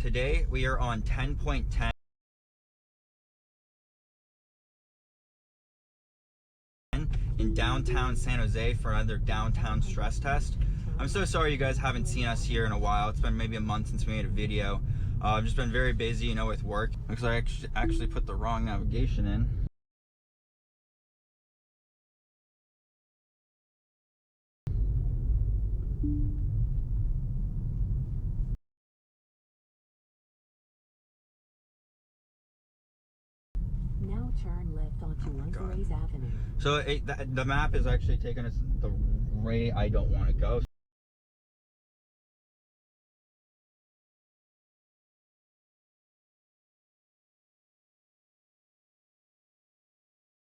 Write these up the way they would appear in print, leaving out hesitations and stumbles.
Today we are on 10.10 in downtown San Jose for another downtown stress test. I'm so sorry you guys haven't seen us here in a while. It's been maybe a month since we made a video. I've just been very busy, you know, with work. Looks like I actually put the wrong navigation in. Now turn left onto Lenses Avenue. So the map is actually taking us the way I don't want to go.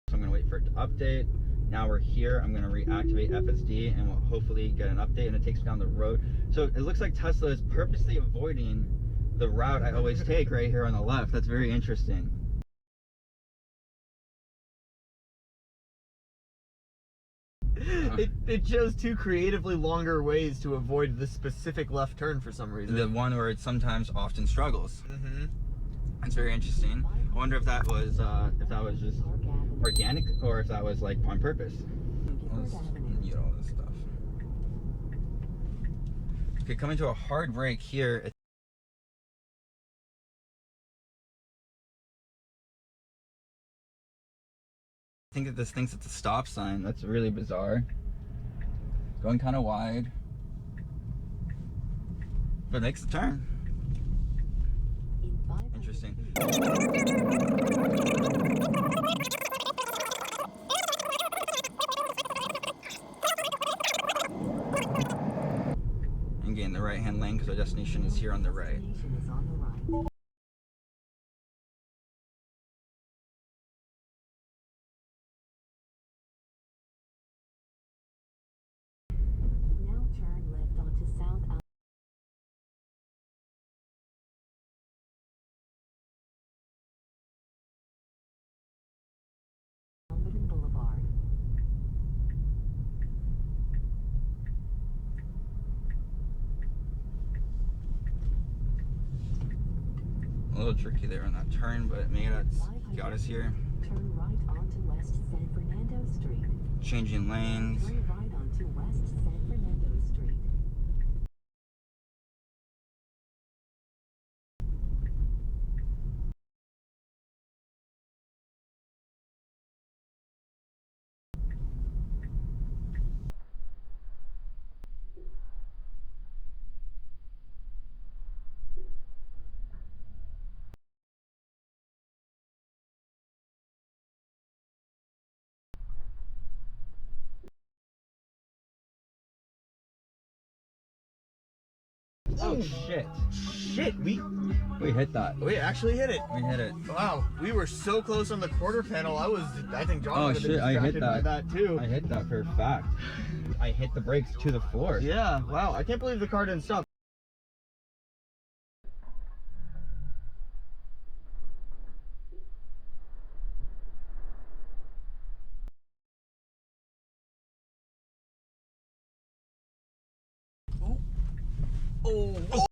So I'm going to wait for it to update. Now we're here. I'm going to reactivate FSD and we'll hopefully get an update, and it takes me down the road. So it looks like Tesla is purposely avoiding the route I always take right here on the left. That's very interesting. It chose two creatively longer ways to avoid this specific left turn for some reason. The one where it sometimes often struggles. Mm-hmm. That's very interesting. I wonder if that was just organic or if that was like on purpose. Let's mute all this stuff. Okay, coming to a hard break here. I think that this thinks it's a stop sign. That's really bizarre. Going kind of wide, but it makes the turn. Interesting. And gain the right-hand lane because our destination is here on the right. A little tricky there on that turn, but it made us, got us here. Turn right onto West San Fernando Street. Changing lanes. Turn right onto West San Fernando Street. Oh shit. Shit, we hit that. we actually hit it. We hit it. Wow, we were so close on the quarter panel. I think John might have been shit, I hit distracted by that too. I hit that for a fact. I hit the brakes to the floor. Yeah, wow, I can't believe the car didn't stop. Oh,